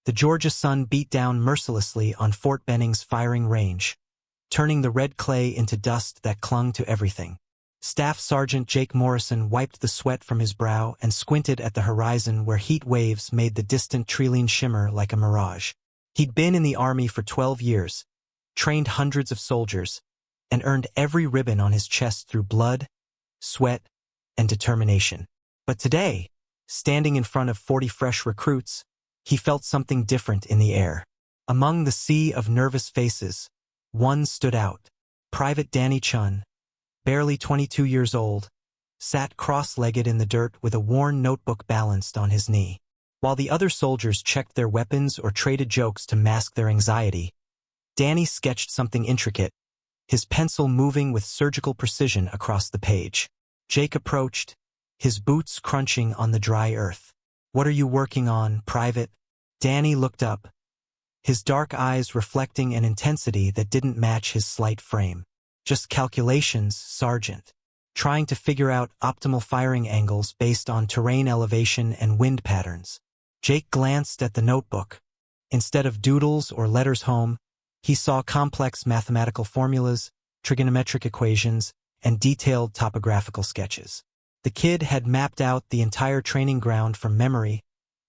The Georgia sun beat down mercilessly on Fort Benning's firing range, turning the red clay into dust that clung to everything. Staff Sergeant Jake Morrison wiped the sweat from his brow and squinted at the horizon where heat waves made the distant treeline shimmer like a mirage. He'd been in the Army for 12 years, trained hundreds of soldiers, and earned every ribbon on his chest through blood, sweat, and determination. But today, standing in front of 40 fresh recruits, he felt something different in the air. Among the sea of nervous faces, one stood out. Private Danny Chun, barely 22 years old, sat cross-legged in the dirt with a worn notebook balanced on his knee. While the other soldiers checked their weapons or traded jokes to mask their anxiety, Danny sketched something intricate, his pencil moving with surgical precision across the page. Jake approached, his boots crunching on the dry earth. "What are you working on, Private?" Danny looked up, his dark eyes reflecting an intensity that didn't match his slight frame. "Just calculations, Sergeant. Trying to figure out optimal firing angles based on terrain elevation and wind patterns." Jake glanced at the notebook. Instead of doodles or letters home, he saw complex mathematical formulas, trigonometric equations, and detailed topographical sketches. The kid had mapped out the entire training ground from memory,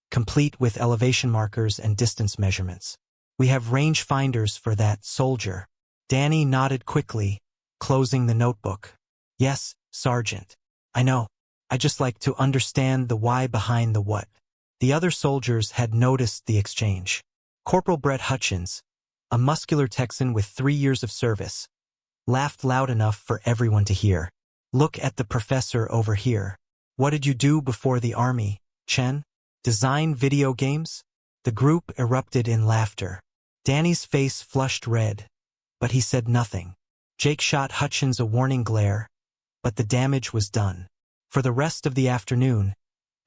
complete with elevation markers and distance measurements. "We have range finders for that, soldier." Danny nodded quickly, closing the notebook. "Yes, Sergeant. I know. I just like to understand the why behind the what." The other soldiers had noticed the exchange. Corporal Brett Hutchins, a muscular Texan with 3 years of service, laughed loud enough for everyone to hear. "Look at the professor over here. What did you do before the Army, Chen? Design video games?" The group erupted in laughter. Danny's face flushed red, but he said nothing. Jake shot Hutchins a warning glare, but the damage was done. For the rest of the afternoon,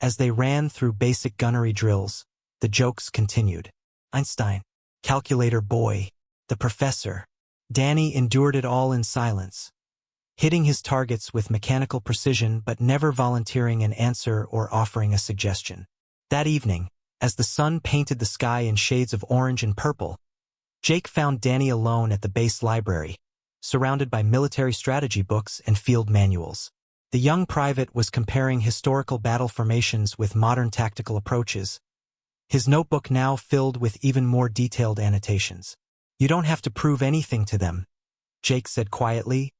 as they ran through basic gunnery drills, the jokes continued. "Einstein, calculator boy, the professor." Danny endured it all in silence, hitting his targets with mechanical precision but never volunteering an answer or offering a suggestion. That evening, as the sun painted the sky in shades of orange and purple, Jake found Danny alone at the base library, surrounded by military strategy books and field manuals. The young private was comparing historical battle formations with modern tactical approaches, his notebook now filled with even more detailed annotations. "You don't have to prove anything to them," Jake said quietly,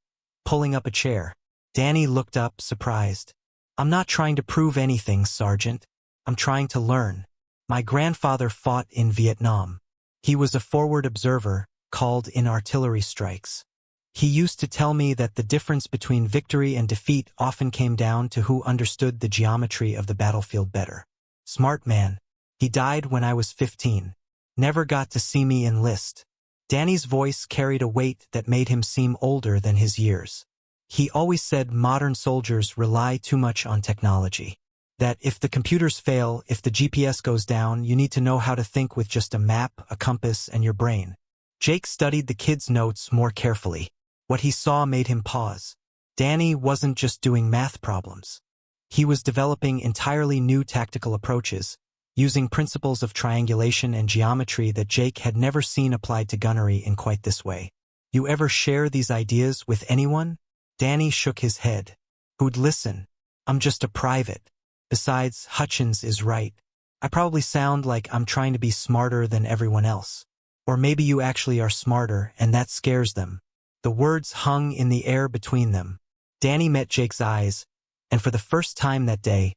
pulling up a chair. Danny looked up, surprised. "I'm not trying to prove anything, Sergeant. I'm trying to learn. My grandfather fought in Vietnam. He was a forward observer, called in artillery strikes. He used to tell me that the difference between victory and defeat often came down to who understood the geometry of the battlefield better. Smart man. He died when I was 15. Never got to see me enlist." Danny's voice carried a weight that made him seem older than his years. He always said modern soldiers rely too much on technology. That if the computers fail, if the GPS goes down, you need to know how to think with just a map, a compass, and your brain. Jake studied the kid's notes more carefully. What he saw made him pause. Danny wasn't just doing math problems. He was developing entirely new tactical approaches, using principles of triangulation and geometry that Jake had never seen applied to gunnery in quite this way. "You ever share these ideas with anyone?" Danny shook his head. "Who'd listen? I'm just a private. Besides, Hutchins is right. I probably sound like I'm trying to be smarter than everyone else. Or maybe you actually are smarter, and that scares them." The words hung in the air between them. Danny met Jake's eyes, and for the first time that day,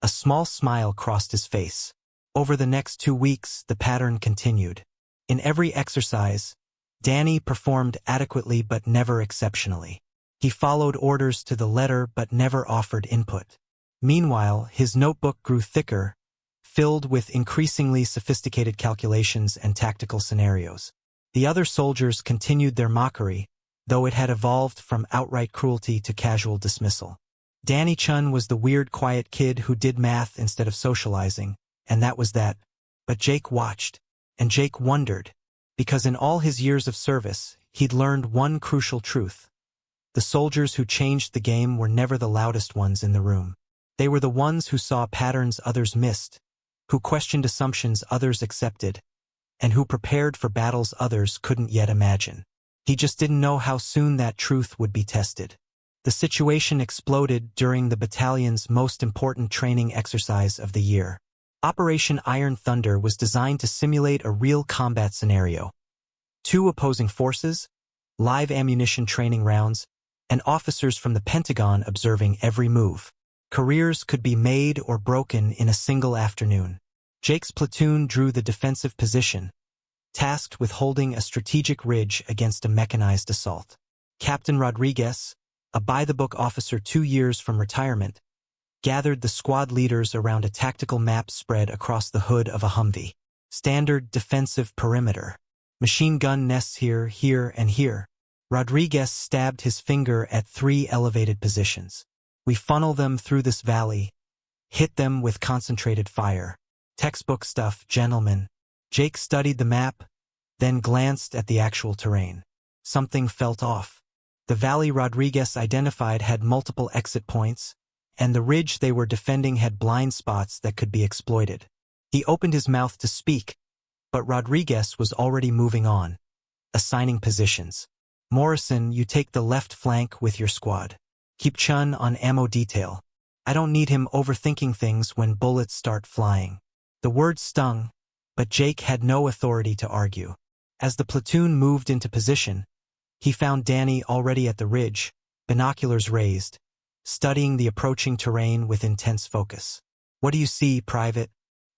a small smile crossed his face. Over the next 2 weeks, the pattern continued. In every exercise, Danny performed adequately but never exceptionally. He followed orders to the letter but never offered input. Meanwhile, his notebook grew thicker, filled with increasingly sophisticated calculations and tactical scenarios. The other soldiers continued their mockery, though it had evolved from outright cruelty to casual dismissal. Danny Chun was the weird, quiet kid who did math instead of socializing, and that was that. But Jake watched, and Jake wondered, because in all his years of service, he'd learned one crucial truth. The soldiers who changed the game were never the loudest ones in the room. They were the ones who saw patterns others missed, who questioned assumptions others accepted, and who prepared for battles others couldn't yet imagine. He just didn't know how soon that truth would be tested. The situation exploded during the battalion's most important training exercise of the year. Operation Iron Thunder was designed to simulate a real combat scenario. 2 opposing forces, live ammunition training rounds, and officers from the Pentagon observing every move. Careers could be made or broken in a single afternoon. Jake's platoon drew the defensive position, tasked with holding a strategic ridge against a mechanized assault. Captain Rodriguez, a by-the-book officer 2 years from retirement, gathered the squad leaders around a tactical map spread across the hood of a Humvee. Standard defensive perimeter. Machine gun nests here, here, and here. Rodriguez stabbed his finger at 3 elevated positions. We funnel them through this valley, hit them with concentrated fire. Textbook stuff, gentlemen. Jake studied the map, then glanced at the actual terrain. Something felt off. The valley Rodriguez identified had multiple exit points, and the ridge they were defending had blind spots that could be exploited. He opened his mouth to speak, but Rodriguez was already moving on, assigning positions. Morrison, you take the left flank with your squad. Keep Chun on ammo detail. I don't need him overthinking things when bullets start flying. The words stung, but Jake had no authority to argue. As the platoon moved into position, he found Danny already at the ridge, binoculars raised, studying the approaching terrain with intense focus. What do you see, Private?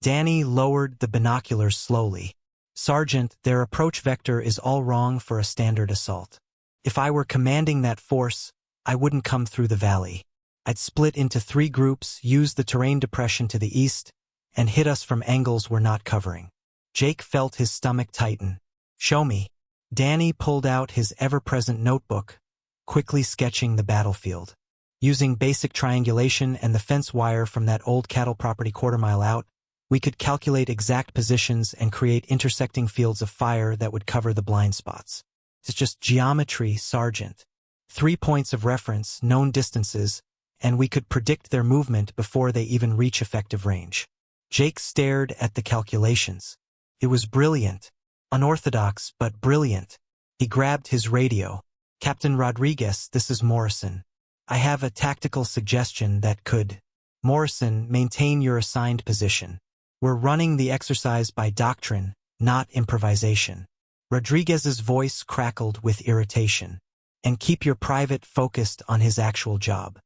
Danny lowered the binoculars slowly. Sergeant, their approach vector is all wrong for a standard assault. If I were commanding that force, I wouldn't come through the valley. I'd split into 3 groups, use the terrain depression to the east, and hit us from angles we're not covering. Jake felt his stomach tighten. Show me. Danny pulled out his ever-present notebook, quickly sketching the battlefield. Using basic triangulation and the fence wire from that old cattle property quarter-mile out, we could calculate exact positions and create intersecting fields of fire that would cover the blind spots. It's just geometry, Sergeant. 3 points of reference, known distances, and we could predict their movement before they even reach effective range. Jake stared at the calculations. It was brilliant. Unorthodox, but brilliant. He grabbed his radio. Captain Rodriguez, this is Morrison. I have a tactical suggestion that could. Morrison, maintain your assigned position. We're running the exercise by doctrine, not improvisation. Rodriguez's voice crackled with irritation. And keep your private focused on his actual job.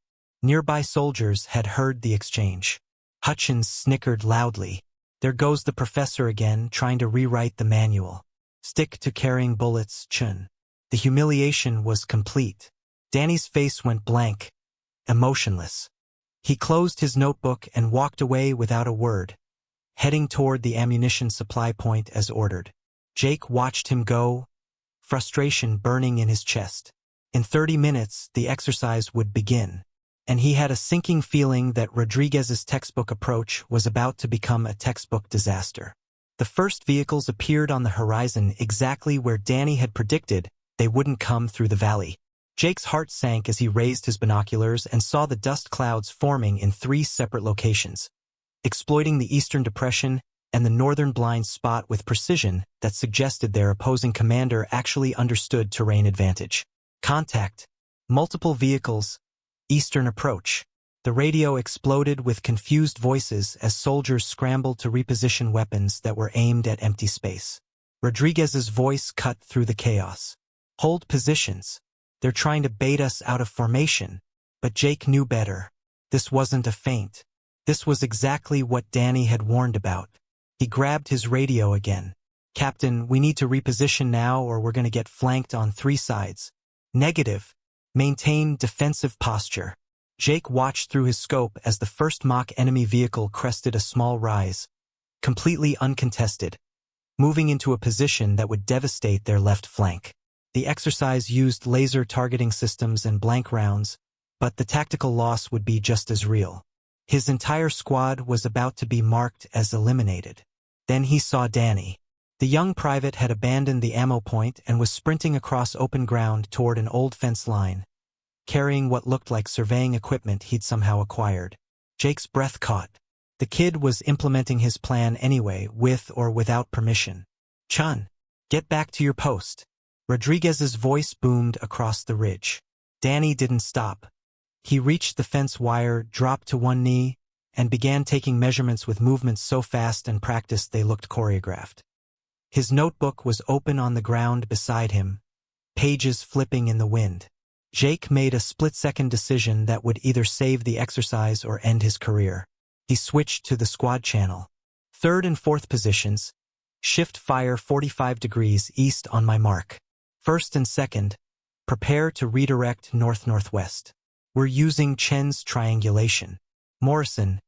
Nearby soldiers had heard the exchange. Hutchins snickered loudly. There goes the professor again, trying to rewrite the manual. Stick to carrying bullets, Chun. The humiliation was complete. Danny's face went blank, emotionless. He closed his notebook and walked away without a word, heading toward the ammunition supply point as ordered. Jake watched him go, frustration burning in his chest. In 30 minutes, the exercise would begin, and he had a sinking feeling that Rodriguez's textbook approach was about to become a textbook disaster. The first vehicles appeared on the horizon exactly where Danny had predicted they wouldn't come through the valley. Jake's heart sank as he raised his binoculars and saw the dust clouds forming in 3 separate locations, exploiting the eastern depression and the northern blind spot with precision that suggested their opposing commander actually understood terrain advantage. Contact. Multiple vehicles. Eastern approach. The radio exploded with confused voices as soldiers scrambled to reposition weapons that were aimed at empty space. Rodriguez's voice cut through the chaos. Hold positions. They're trying to bait us out of formation. But Jake knew better. This wasn't a feint. This was exactly what Danny had warned about. He grabbed his radio again. Captain, we need to reposition now or we're going to get flanked on 3 sides. Negative. Maintain defensive posture. Jake watched through his scope as the first mock enemy vehicle crested a small rise, completely uncontested, moving into a position that would devastate their left flank. The exercise used laser targeting systems and blank rounds, but the tactical loss would be just as real. His entire squad was about to be marked as eliminated. Then he saw Danny. The young private had abandoned the ammo point and was sprinting across open ground toward an old fence line, carrying what looked like surveying equipment he'd somehow acquired. Jake's breath caught. The kid was implementing his plan anyway, with or without permission. "Chun, get back to your post." Rodriguez's voice boomed across the ridge. Danny didn't stop. He reached the fence wire, dropped to one knee, and began taking measurements with movements so fast and practiced they looked choreographed. His notebook was open on the ground beside him, pages flipping in the wind. Jake made a split-second decision that would either save the exercise or end his career. He switched to the squad channel. Third and fourth positions. Shift fire 45 degrees east on my mark. First and second. Prepare to redirect north-northwest. We're using Chen's triangulation. Morrison,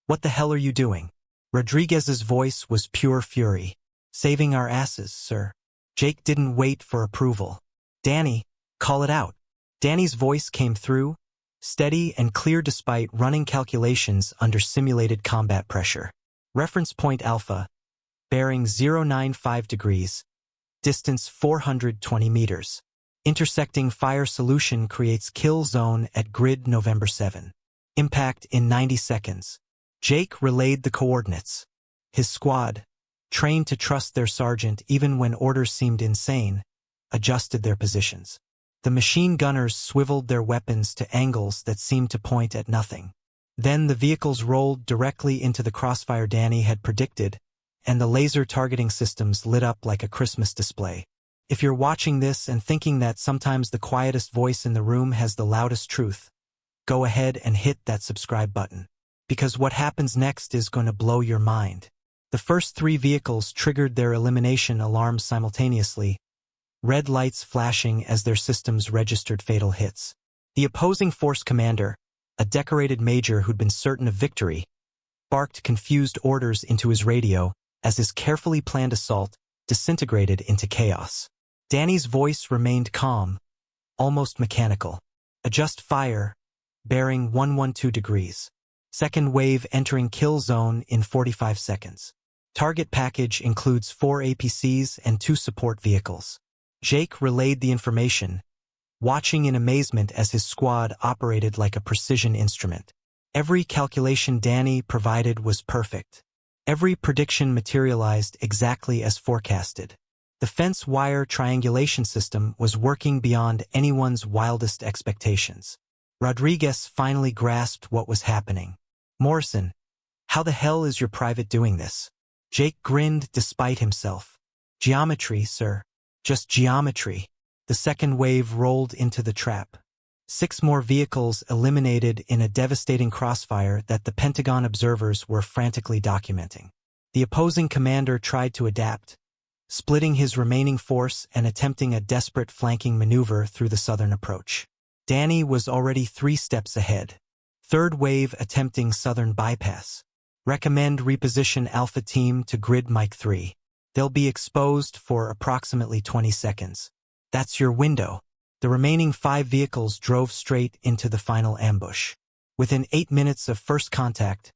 what the hell are you doing? Rodriguez's voice was pure fury. Saving our asses, sir. Jake didn't wait for approval. Danny, call it out. Danny's voice came through, steady and clear despite running calculations under simulated combat pressure. Reference point Alpha, bearing 095 degrees, distance 420 meters. Intersecting fire solution creates kill zone at grid November 7. Impact in 90 seconds. Jake relayed the coordinates. His squad, trained to trust their sergeant even when orders seemed insane, adjusted their positions. The machine gunners swiveled their weapons to angles that seemed to point at nothing. Then the vehicles rolled directly into the crossfire Danny had predicted, and the laser targeting systems lit up like a Christmas display. If you're watching this and thinking that sometimes the quietest voice in the room has the loudest truth, go ahead and hit that subscribe button. Because what happens next is going to blow your mind. The first 3 vehicles triggered their elimination alarms simultaneously, red lights flashing as their systems registered fatal hits. The opposing force commander, a decorated major who'd been certain of victory, barked confused orders into his radio as his carefully planned assault disintegrated into chaos. Danny's voice remained calm, almost mechanical. Adjust fire, bearing 112 degrees. Second wave entering kill zone in 45 seconds. Target package includes 4 APCs and 2 support vehicles. Jake relayed the information, watching in amazement as his squad operated like a precision instrument. Every calculation Danny provided was perfect. Every prediction materialized exactly as forecasted. The fence wire triangulation system was working beyond anyone's wildest expectations. Rodriguez finally grasped what was happening. Morrison, how the hell is your private doing this? Jake grinned despite himself. Geometry, sir. Just geometry. The second wave rolled into the trap. 6 more vehicles eliminated in a devastating crossfire that the Pentagon observers were frantically documenting. The opposing commander tried to adapt, splitting his remaining force and attempting a desperate flanking maneuver through the southern approach. Danny was already 3 steps ahead. Third wave attempting southern bypass. Recommend reposition Alpha Team to grid Mike 3. They'll be exposed for approximately 20 seconds. That's your window. The remaining 5 vehicles drove straight into the final ambush. Within 8 minutes of first contact,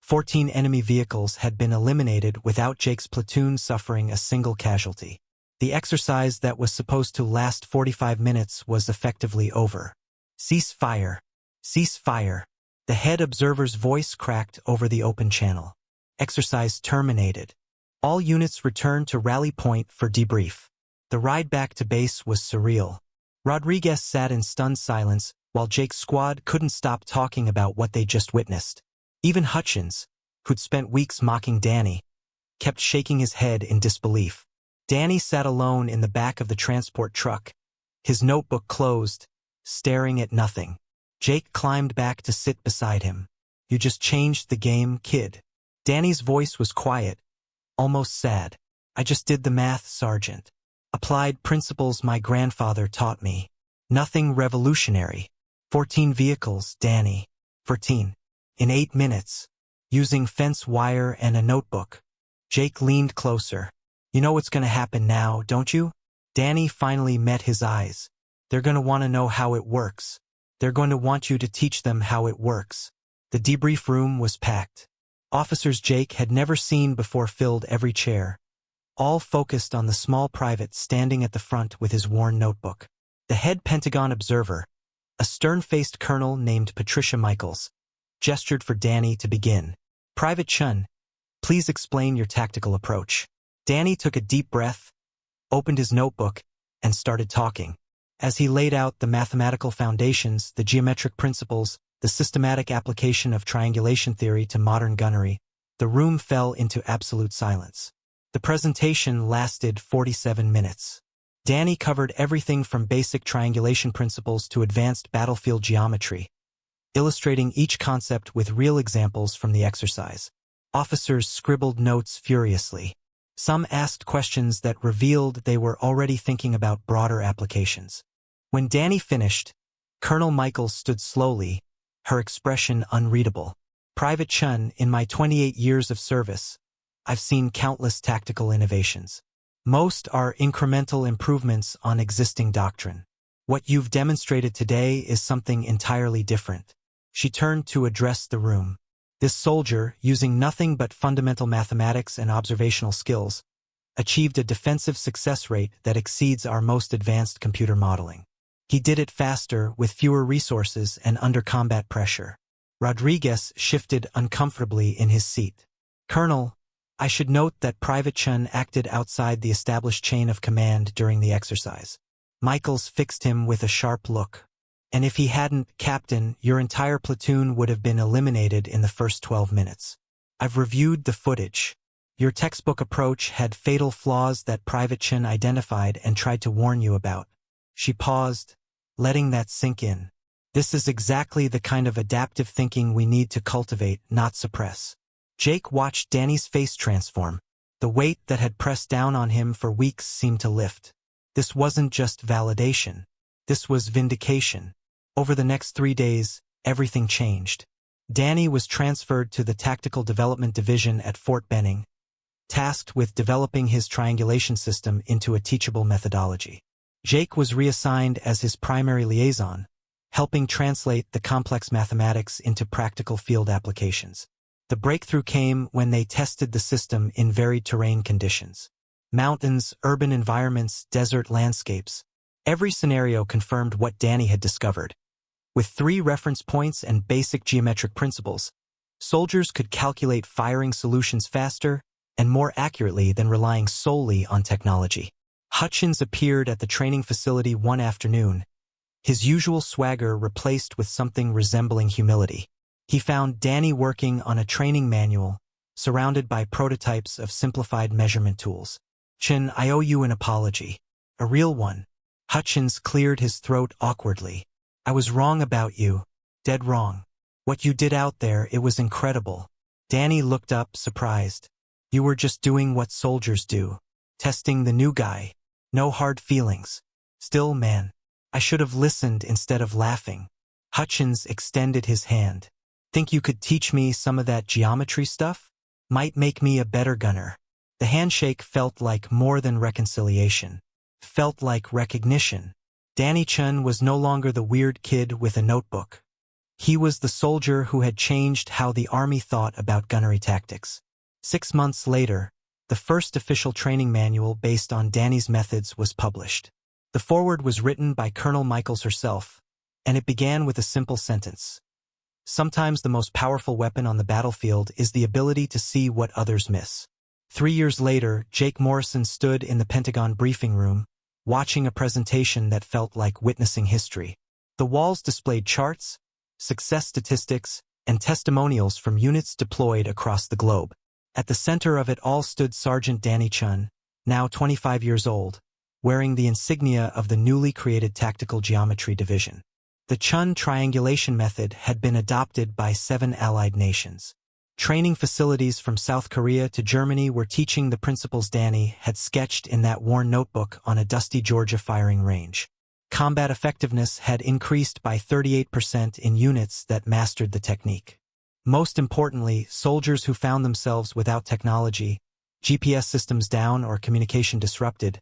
14 enemy vehicles had been eliminated without Jake's platoon suffering a single casualty. The exercise that was supposed to last 45 minutes was effectively over. Cease fire. Cease fire. The head observer's voice cracked over the open channel. Exercise terminated. All units returned to rally point for debrief. The ride back to base was surreal. Rodriguez sat in stunned silence while Jake's squad couldn't stop talking about what they just witnessed. Even Hutchins, who'd spent weeks mocking Danny, kept shaking his head in disbelief. Danny sat alone in the back of the transport truck, his notebook closed, staring at nothing. Jake climbed back to sit beside him. You just changed the game, kid. Danny's voice was quiet, almost sad. I just did the math, Sergeant. Applied principles my grandfather taught me. Nothing revolutionary. 14 vehicles, Danny. 14. In 8 minutes. Using fence wire and a notebook. Jake leaned closer. You know what's going to happen now, don't you? Danny finally met his eyes. They're going to want to know how it works. They're going to want you to teach them how it works. The debrief room was packed. Officers Jake had never seen before filled every chair, all focused on the small private standing at the front with his worn notebook. The head Pentagon observer, a stern-faced colonel named Patricia Michaels, gestured for Danny to begin. Private Chun, please explain your tactical approach. Danny took a deep breath, opened his notebook, and started talking. As he laid out the mathematical foundations, the geometric principles, the systematic application of triangulation theory to modern gunnery, the room fell into absolute silence. The presentation lasted 47 minutes. Danny covered everything from basic triangulation principles to advanced battlefield geometry, illustrating each concept with real examples from the exercise. Officers scribbled notes furiously. Some asked questions that revealed they were already thinking about broader applications. When Danny finished, Colonel Michaels stood slowly, her expression unreadable. Private Chun, in my 28 years of service, I've seen countless tactical innovations. Most are incremental improvements on existing doctrine. What you've demonstrated today is something entirely different. She turned to address the room. This soldier, using nothing but fundamental mathematics and observational skills, achieved a defensive success rate that exceeds our most advanced computer modeling. He did it faster, with fewer resources, and under combat pressure. Rodriguez shifted uncomfortably in his seat. Colonel, I should note that Private Chun acted outside the established chain of command during the exercise. Michaels fixed him with a sharp look. And if he hadn't, Captain, your entire platoon would have been eliminated in the first 12 minutes. I've reviewed the footage. Your textbook approach had fatal flaws that Private Chun identified and tried to warn you about. She paused, letting that sink in. This is exactly the kind of adaptive thinking we need to cultivate, not suppress. Jake watched Danny's face transform. The weight that had pressed down on him for weeks seemed to lift. This wasn't just validation. This was vindication. Over the next 3 days, everything changed. Danny was transferred to the Tactical Development Division at Fort Benning, tasked with developing his triangulation system into a teachable methodology. Jake was reassigned as his primary liaison, helping translate the complex mathematics into practical field applications. The breakthrough came when they tested the system in varied terrain conditions. Mountains, urban environments, desert landscapes. Every scenario confirmed what Danny had discovered. With 3 reference points and basic geometric principles, soldiers could calculate firing solutions faster and more accurately than relying solely on technology. Hutchins appeared at the training facility one afternoon, his usual swagger replaced with something resembling humility. He found Danny working on a training manual, surrounded by prototypes of simplified measurement tools. Chin, I owe you an apology. A real one. Hutchins cleared his throat awkwardly. I was wrong about you. Dead wrong. What you did out there, it was incredible. Danny looked up, surprised. You were just doing what soldiers do. Testing the new guy. No hard feelings. Still, man, I should have listened instead of laughing. Hutchins extended his hand. Think you could teach me some of that geometry stuff? Might make me a better gunner. The handshake felt like more than reconciliation. Felt like recognition. Danny Chun was no longer the weird kid with a notebook. He was the soldier who had changed how the Army thought about gunnery tactics. 6 months later, the first official training manual based on Danny's methods was published. The foreword was written by Colonel Michaels herself, and it began with a simple sentence. Sometimes the most powerful weapon on the battlefield is the ability to see what others miss. 3 years later, Jake Morrison stood in the Pentagon briefing room, watching a presentation that felt like witnessing history. The walls displayed charts, success statistics, and testimonials from units deployed across the globe. At the center of it all stood Sergeant Danny Chun, now 25 years old, wearing the insignia of the newly created Tactical Geometry Division. The Chun triangulation method had been adopted by 7 allied nations. Training facilities from South Korea to Germany were teaching the principles Danny had sketched in that worn notebook on a dusty Georgia firing range. Combat effectiveness had increased by 38% in units that mastered the technique. Most importantly, soldiers who found themselves without technology, GPS systems down or communication disrupted,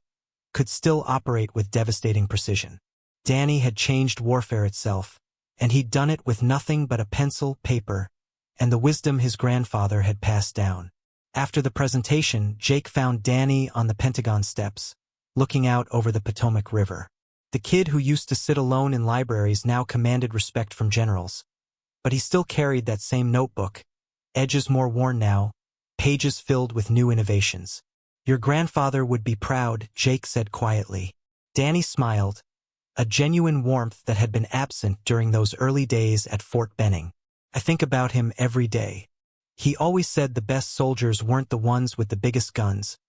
could still operate with devastating precision. Danny had changed warfare itself, and he'd done it with nothing but a pencil, paper, and the wisdom his grandfather had passed down. After the presentation, Jake found Danny on the Pentagon steps, looking out over the Potomac River. The kid who used to sit alone in libraries now commanded respect from generals. But he still carried that same notebook, edges more worn now, pages filled with new innovations. Your grandfather would be proud, Jake said quietly. Danny smiled, a genuine warmth that had been absent during those early days at Fort Benning. I think about him every day. He always said the best soldiers weren't the ones with the biggest guns,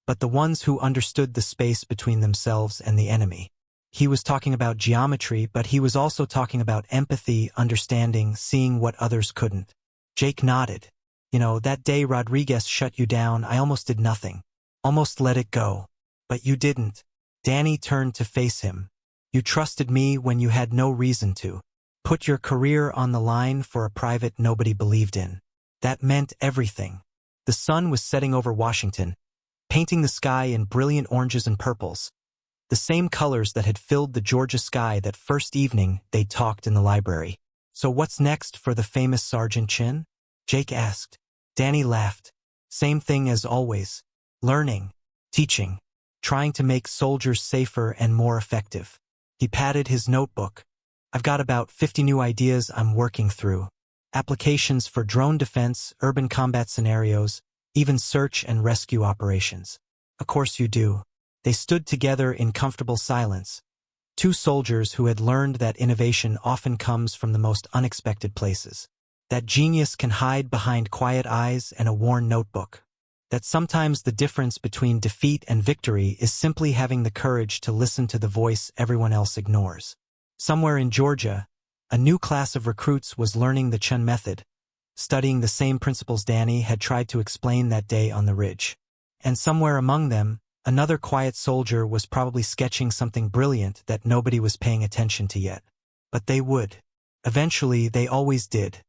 but the ones who understood the space between themselves and the enemy. He was talking about geometry, but he was also talking about empathy, understanding, seeing what others couldn't. Jake nodded. You know, that day Rodriguez shut you down, I almost did nothing. Almost let it go. But you didn't. Danny turned to face him. You trusted me when you had no reason to. Put your career on the line for a private nobody believed in. That meant everything. The sun was setting over Washington, painting the sky in brilliant oranges and purples, the same colors that had filled the Georgia sky that first evening they talked in the library. So what's next for the famous Sergeant Chin? Jake asked. Danny laughed. Same thing as always. Learning, teaching, trying to make soldiers safer and more effective. He patted his notebook. I've got about 50 new ideas I'm working through. Applications for drone defense, urban combat scenarios, even search and rescue operations. Of course you do. They stood together in comfortable silence. Two soldiers who had learned that innovation often comes from the most unexpected places. That genius can hide behind quiet eyes and a worn notebook. That sometimes the difference between defeat and victory is simply having the courage to listen to the voice everyone else ignores. Somewhere in Georgia, a new class of recruits was learning the Chen method, studying the same principles Danny had tried to explain that day on the ridge. And somewhere among them, another quiet soldier was probably sketching something brilliant that nobody was paying attention to yet. But they would. Eventually, they always did.